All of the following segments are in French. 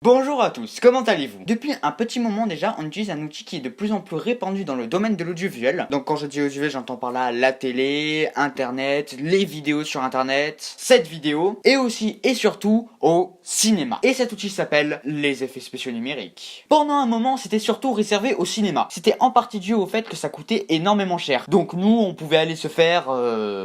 Bonjour à tous, comment allez-vous? Depuis un petit moment déjà, on utilise un outil qui est de plus en plus répandu dans le domaine de l'audiovisuel. Donc quand je dis audiovisuel, j'entends par là la télé, internet, les vidéos sur internet, cette vidéo, et aussi et surtout au cinéma. Et cet outil s'appelle les effets spéciaux numériques. Pendant un moment, c'était surtout réservé au cinéma. C'était en partie dû au fait que ça coûtait énormément cher. Donc nous, on pouvait aller se faire...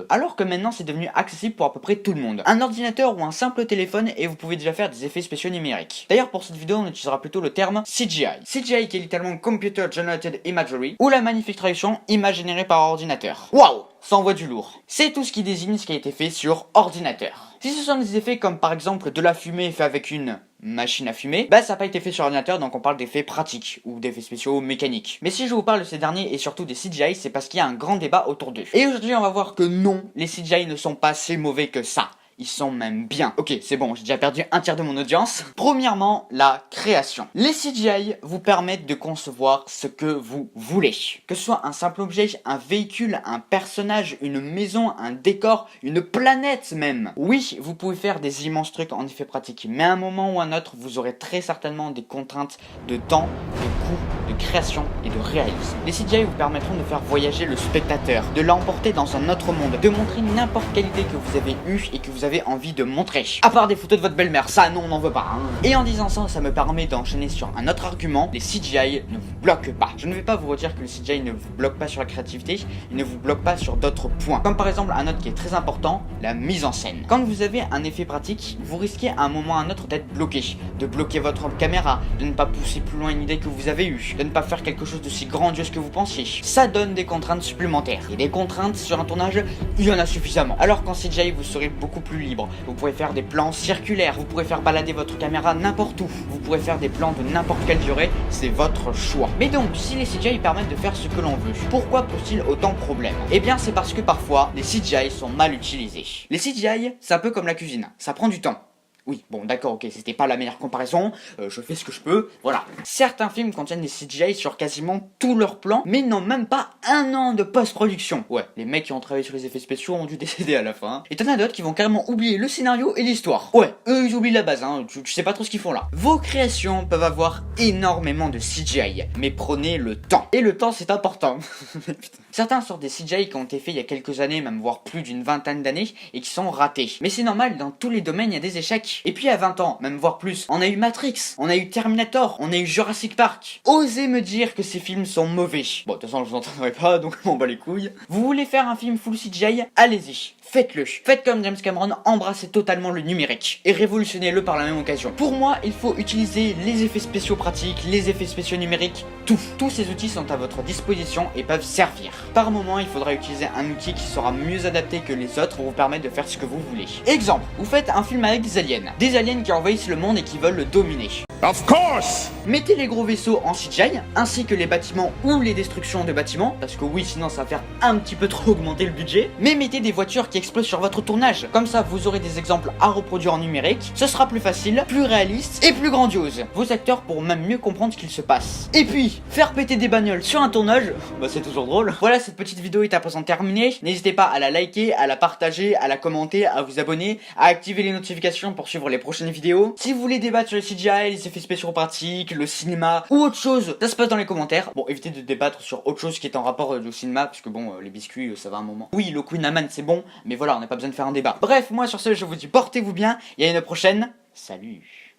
Alors que maintenant, c'est devenu accessible pour à peu près tout le monde. Un ordinateur ou un simple téléphone et vous pouvez déjà faire des effets spéciaux numériques. D'ailleurs, pour cette vidéo, on utilisera plutôt le terme CGI. CGI qui est littéralement Computer Generated Imagery, ou la magnifique traduction image générée par ordinateur. Waouh, ça envoie du lourd. C'est tout ce qui désigne ce qui a été fait sur ordinateur. Si ce sont des effets comme par exemple de la fumée fait avec une machine à fumer, bah ça n'a pas été fait sur ordinateur, donc on parle d'effets pratiques ou d'effets spéciaux mécaniques. Mais si je vous parle de ces derniers et surtout des CGI, c'est parce qu'il y a un grand débat autour d'eux. Et aujourd'hui on va voir que non, les CGI ne sont pas si mauvais que ça. Ils sont même bien. Ok, c'est bon, j'ai déjà perdu un tiers de mon audience. Premièrement, la création. Les CGI vous permettent de concevoir ce que vous voulez. Que ce soit un simple objet, un véhicule, un personnage, une maison, un décor, une planète même. Oui, vous pouvez faire des immenses trucs en effet pratique, mais à un moment ou à un autre, vous aurez très certainement des contraintes de temps, de coût, de création et de réalisme. Les CGI vous permettront de faire voyager le spectateur, de l'emporter dans un autre monde, de montrer n'importe quelle idée que vous avez eue et que vous avez envie de montrer. À part des photos de votre belle-mère, ça non, on n'en veut pas. Hein. Et en disant ça, ça me permet d'enchaîner sur un autre argument. Les CGI ne vous bloquent pas. Je ne vais pas vous redire que le CGI ne vous bloque pas sur la créativité, il ne vous bloque pas sur d'autres points. Comme par exemple un autre qui est très important, la mise en scène. Quand vous avez un effet pratique, vous risquez à un moment ou à un autre d'être bloqué, de bloquer votre caméra, de ne pas pousser plus loin une idée que vous avez eue, de ne pas faire quelque chose de si grandiose que vous pensiez. Ça donne des contraintes supplémentaires. Et des contraintes sur un tournage, il y en a suffisamment. Alors qu'en CGI, vous serez beaucoup plus libre. Vous pourrez faire des plans circulaires, vous pourrez faire balader votre caméra n'importe où, vous pourrez faire des plans de n'importe quelle durée, c'est votre choix. Mais donc, si les CGI permettent de faire ce que l'on veut, pourquoi pose-t-il autant de problèmes? Eh bien, c'est parce que parfois, les CGI sont mal utilisés. Les CGI, c'est un peu comme la cuisine, ça prend du temps. Oui, bon d'accord, ok, c'était pas la meilleure comparaison, je fais ce que je peux, voilà. Certains films contiennent des CGI sur quasiment tous leurs plans, mais n'ont même pas un an de post-production. Ouais, les mecs qui ont travaillé sur les effets spéciaux ont dû décéder à la fin. Et t'en as d'autres qui vont carrément oublier le scénario et l'histoire. Ouais, eux ils oublient la base, hein, tu sais pas trop ce qu'ils font là. Vos créations peuvent avoir énormément de CGI, mais prenez le temps. Et le temps c'est important. Certains sortent des CGI qui ont été faits il y a quelques années, même voire plus d'une vingtaine d'années, et qui sont ratés. Mais c'est normal, dans tous les domaines il y a des échecs. Et puis à 20 ans, même voire plus, on a eu Matrix, on a eu Terminator, on a eu Jurassic Park. Osez me dire que ces films sont mauvais. Bon, de toute façon je vous entendrai pas, donc m'en bats les couilles. Vous voulez faire un film full CGI? Allez-y. Faites-le. Faites comme James Cameron, embrassez totalement le numérique et révolutionnez-le par la même occasion. Pour moi, il faut utiliser les effets spéciaux pratiques, les effets spéciaux numériques, tout. Tous ces outils sont à votre disposition et peuvent servir. Par moment, il faudra utiliser un outil qui sera mieux adapté que les autres pour vous permettre de faire ce que vous voulez. Exemple, vous faites un film avec des aliens. Des aliens qui envahissent le monde et qui veulent le dominer. Of course! Mettez les gros vaisseaux en CGI, ainsi que les bâtiments ou les destructions de bâtiments, parce que oui, sinon ça va faire un petit peu trop augmenter le budget. Mais mettez des voitures qui explosent sur votre tournage. Comme ça, vous aurez des exemples à reproduire en numérique. Ce sera plus facile, plus réaliste et plus grandiose. Vos acteurs pourront même mieux comprendre ce qu'il se passe. Et puis, faire péter des bagnoles sur un tournage, bah c'est toujours drôle. Voilà, cette petite vidéo est à présent terminée. N'hésitez pas à la liker, à la partager, à la commenter, à vous abonner, à activer les notifications pour suivre les prochaines vidéos. Si vous voulez débattre sur les CGI, les effets spéciaux pratiques, le cinéma ou autre chose, ça se passe dans les commentaires. Bon, évitez de débattre sur autre chose qui est en rapport au cinéma, parce que bon, les biscuits, ça va un moment. Oui, le Queen Amman c'est bon, mais voilà, on n'a pas besoin de faire un débat. Bref, moi sur ce, je vous dis portez-vous bien, et à une prochaine. Salut.